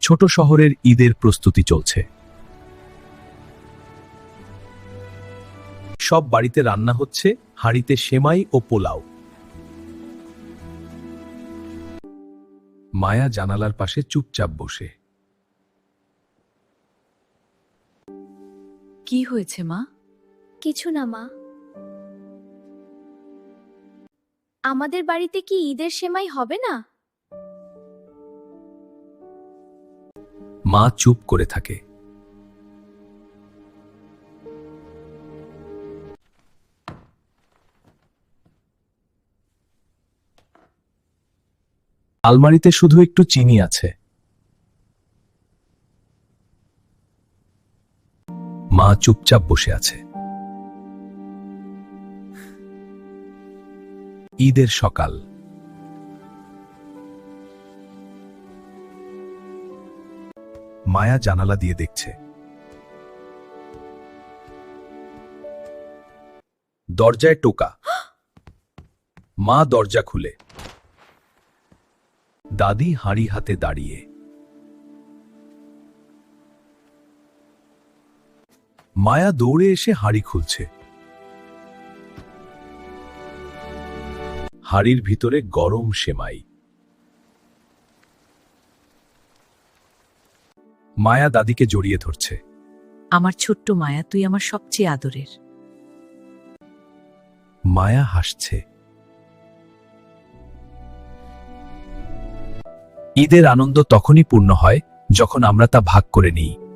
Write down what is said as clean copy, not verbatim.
ছোট শহরের ঈদের প্রস্তুতি চলছে। সব বাড়িতে রান্না হচ্ছে, হাঁড়িতে সেমাই ও পোলাও। মায়া জানালার পাশে চুপচাপ বসে। কি হয়েছে মা? কিছু না মা। আমাদের বাড়িতে কি ঈদের সেমাই হবে না? মা চুপ করে থাকে। আলমারিতে শুধু একটু চিনি আছে। মা চুপচাপ বসে আছে। ঈদের সকাল। মায়া জানালা দিয়ে দেখছে। দরজায় টোকা। মা দরজা খুলে। দাদি হাঁড়ি হাতে দাঁড়িয়ে। মায়া দৌড়ে এসে হাঁড়ি খুলছে। হাঁড়ির ভিতরে গরম সেমাই। মায়া দাদিকে জড়িয়ে ধরছে। আমার ছোট্ট মায়া, তুই আমার সবচেয়ে আদরের। মায়া হাসছে। ঈদের আনন্দ তখনই পূর্ণ হয় যখন আমরা তা ভাগ করে নিই।